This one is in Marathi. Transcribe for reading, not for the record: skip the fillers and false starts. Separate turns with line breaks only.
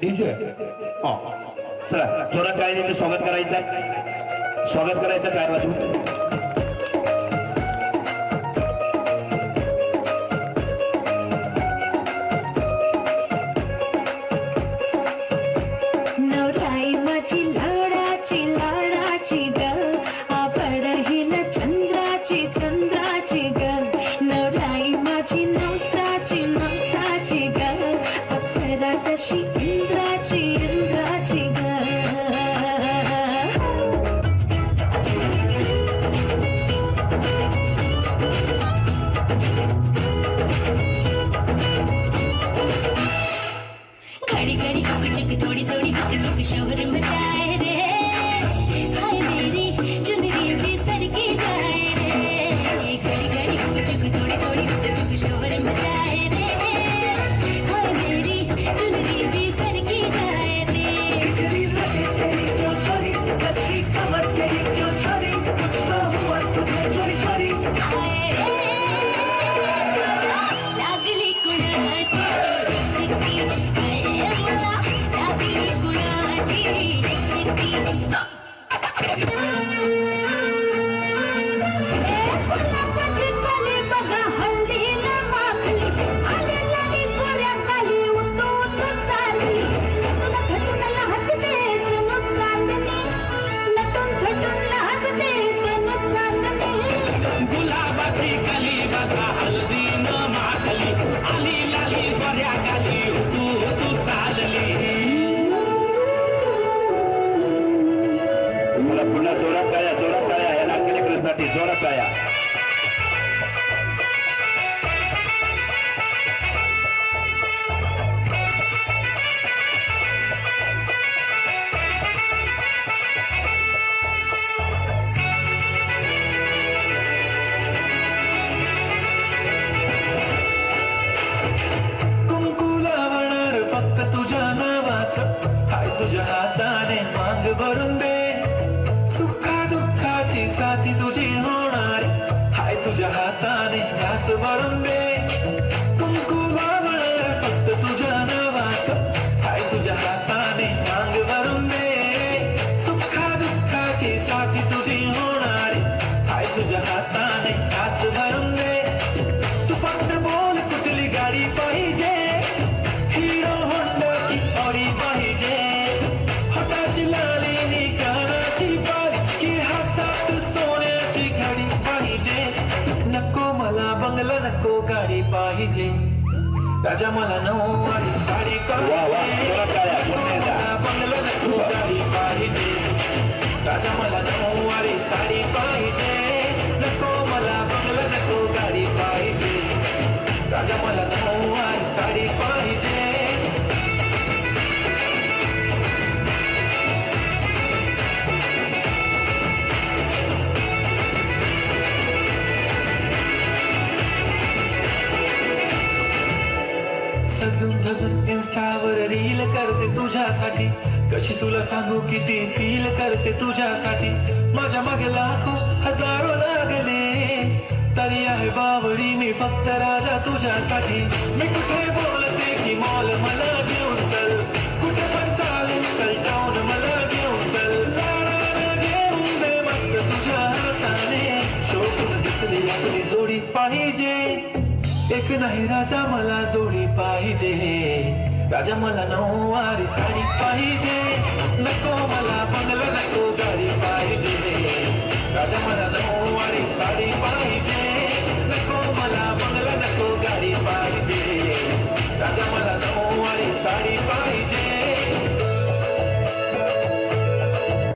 डीजे चला जोरात काय स्वागत करायचं स्वागत करायचं काय वाजवून
She Indrachi, Indrachi घड़ी घड़ी हुक चुक थोड़ी थोड़ी हुक चुक शोर मचाए रे हाय मेरी चुनरी भी सरकी जाए रे घड़ी घड़ी हुक चुक थोड़ी थोड़ी हुक चुक शोर मचाए रे हाय मेरी चुनरी भी सरकी जाए रे तेरी लगे तेरी क्यों छोरी कतरी कमर तेरी क्यों छोरी कुछ तो हुआ तुझे चोरी चोरी हाय रे लागली कुणाची चिट्टी
जोरात गाया
कुंकू लावणार फक्त तुझ्या नावाचं हाय तुझ्या हाताने माग भरून दे सुखा दुःखाची साथी तुझी होणार हाय तुझ्या हाताने घास भरून दे कुंकू लावणार फक्त तुझ्या नावाचं हाय तुझ्या हाताने माग भरून दे सुखा दुःखाची साथी तुझी होणार हाय तुझ्या हाताने घास भरून दे तू फक्त बोल कुठली गाडी पाहिजे हिरो होंडा की ऑडी पाहिजे हाताची लाली नी कानाची बारी की हातात सोन्याची घडी पाहिजे नको मला बंगला नको गाडी पाहिजे राजा मला नऊवारी साडी पाहिजे मला बंगला नको गाडी पाहिजे राजा मला नऊवारी साडी पाहिजे नको मला बंगला नको गाडी पाहिजे राजा मला नऊवारी साडी पाहिजे सजून धजून इन्स्टावर रील करते तुझ्यासाठी कशी तुला सांगू किती फील करते तुझ्यासाठी माझ्या मागे लाखो हजारो लागले तरी आहे बावरी मी फक्त राजा तुझ्यासाठी मी कुठे बोलते की मॉल मला घेऊन चल कुठे पण चालेल चल टाऊन मला घेऊन चल लाडाला घेऊन दे मस्त तुझ्या हाताने शोभून दिसली आपली जोडी पाहिजे एक नाही राजा मला जोडी पाहिजे राजा मला नऊवारी